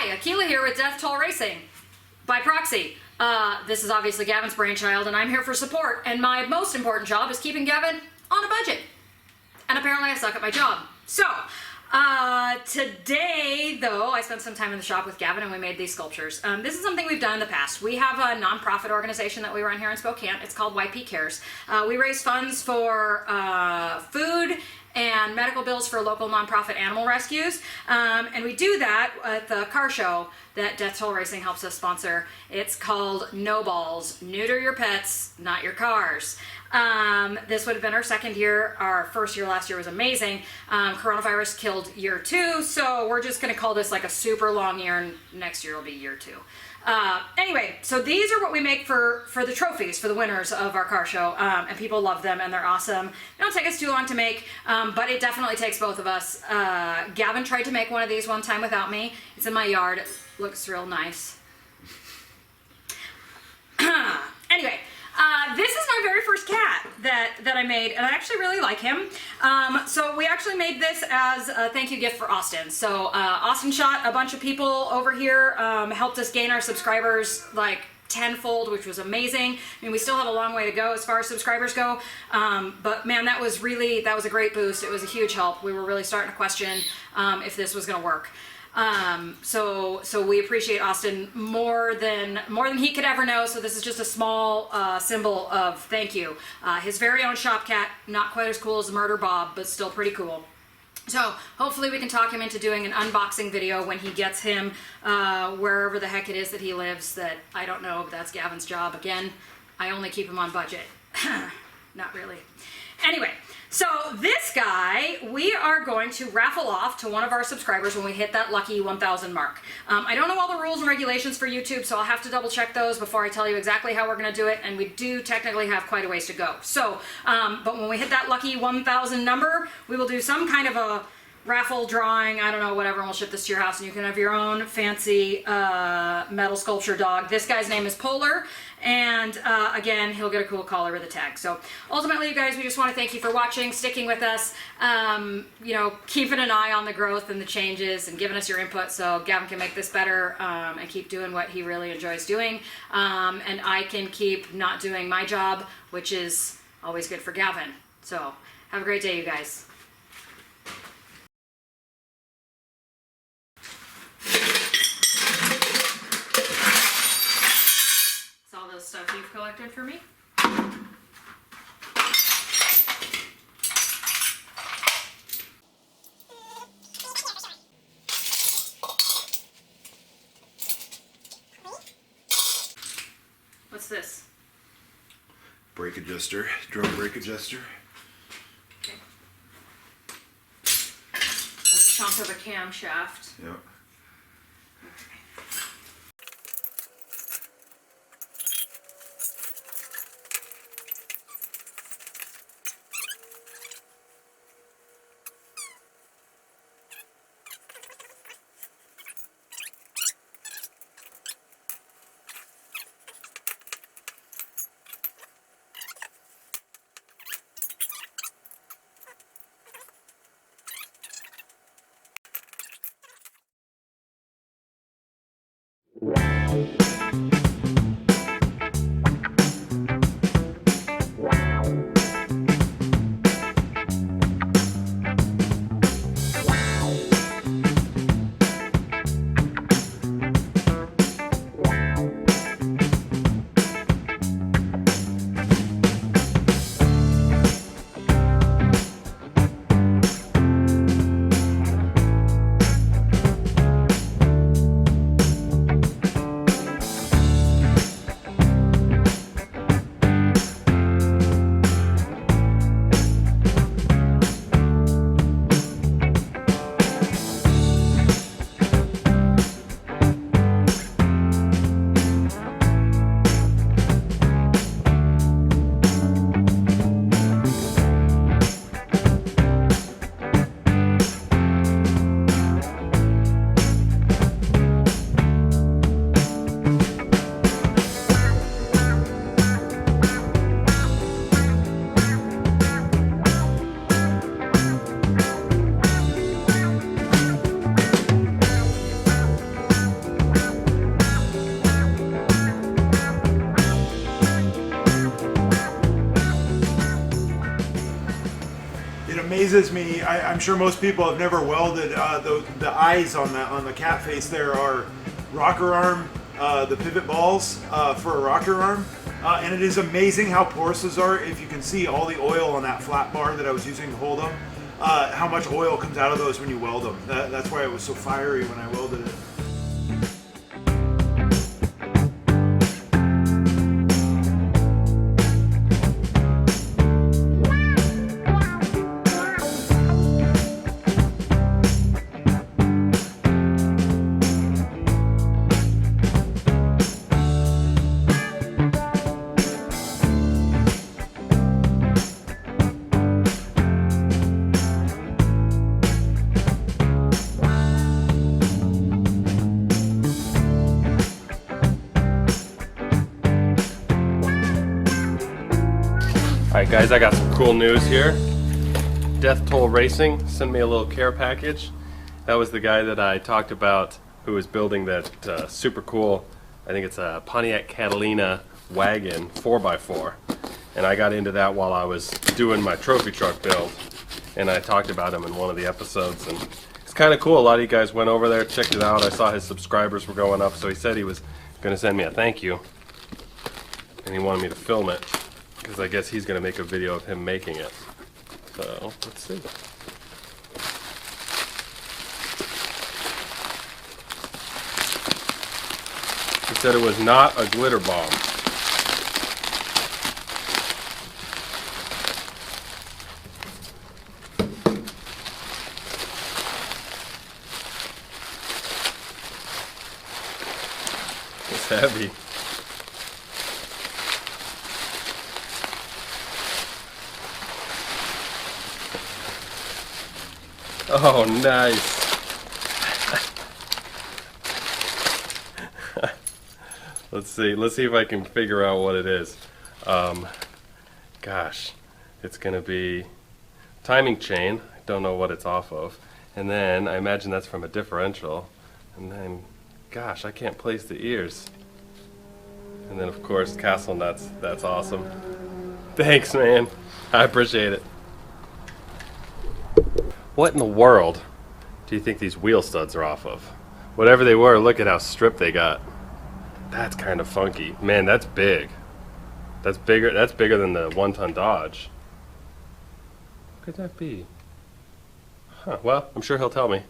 Hi, Aquila here with Death Toll Racing. By proxy, this is obviously Gavin's brainchild, and I'm here for support, and my most important job is keeping Gavin on a budget. And apparently I suck at my job. So, today, though, I spent some time in the shop with Gavin and we made these sculptures. This is something we've done in the past. We have a nonprofit organization that we run here in Spokane. It's called YP Cares. We raise funds for food and medical bills for local nonprofit animal rescues. And we do that at the car show that Death Toll Racing helps us sponsor. It's called No Balls, Neuter Your Pets, Not Your Cars. This would have been our second year. Our first year last year was amazing. Coronavirus killed year 2, so we're just going to call this like a super long year, and next year will be year 2. Anyway, so these are what we make for the trophies for the winners of our car show, and people love them and they're awesome. They don't take us too long to make, but it definitely takes both of us. Gavin tried to make one of these one time without me. It's in my yard. It looks real nice. Anyway, this is my very first cat that I made, and I actually really like him. So we actually made this as a thank you gift for Austin. So Austin shot a bunch of people over here, helped us gain our subscribers like tenfold, which was amazing. I mean, we still have a long way to go as far as subscribers go, but man, that was a great boost. It was a huge help. We were really starting to question if this was going to work. So we appreciate Austin more than he could ever know. So this is just a small symbol of thank you. His very own shop cat, not quite as cool as Murder Bob, but still pretty cool. So hopefully we can talk him into doing an unboxing video when he gets him wherever the heck it is that he lives. That I don't know, but that's Gavin's job. Again, I only keep him on budget. Not really. Anyway, so this guy, we are going to raffle off to one of our subscribers when we hit that lucky 1,000 mark. I don't know all the rules and regulations for YouTube, so I'll have to double check those before I tell you exactly how we're going to do it, and we do technically have quite a ways to go. So, but when we hit that lucky 1,000 number, we will do some kind of a raffle drawing, I don't know, whatever, and we'll ship this to your house, and you can have your own fancy metal sculpture dog. This guy's name is Polar, and again, he'll get a cool collar with a tag. So ultimately, you guys, we just want to thank you for watching, sticking with us, you know, keeping an eye on the growth and the changes, and giving us your input so Gavin can make this better and keep doing what he really enjoys doing, and I can keep not doing my job, which is always good for Gavin. So have a great day, you guys. Stuff you've collected for me. What's this? Brake adjuster, drum brake adjuster. Okay. A chunk of a camshaft. Yep. amazes me, I'm sure most people have never welded, the eyes on the cat face there are rocker arm, the pivot balls for a rocker arm. And it is amazing how porous those are. If you can see all the oil on that flat bar that I was using to hold them, how much oil comes out of those when you weld them. That's why it was so fiery when I welded it. Alright guys, I got some cool news here. Death Toll Racing sent me a little care package. That was the guy that I talked about who was building that super cool, I think it's a Pontiac Catalina wagon 4x4. And I got into that while I was doing my trophy truck build. And I talked about him in one of the episodes. And it's kind of cool. A lot of you guys went over there, checked it out. I saw his subscribers were going up, so he said he was going to send me a thank you. And he wanted me to film it, because I guess he's going to make a video of him making it. So, let's see. He said it was not a glitter bomb. It's heavy. Oh, nice. Let's see if I can figure out what it is. Gosh, it's gonna be timing chain. I don't know what it's off of. And then I imagine that's from a differential. And then, gosh, I can't place the ears. And then of course castle nuts. That's awesome. Thanks, man. I appreciate it. What in the world do you think these wheel studs are off of? Whatever they were, look at how stripped they got. That's kind of funky. Man, that's big. That's bigger than the 1-ton Dodge. What could that be? Huh, well, I'm sure he'll tell me.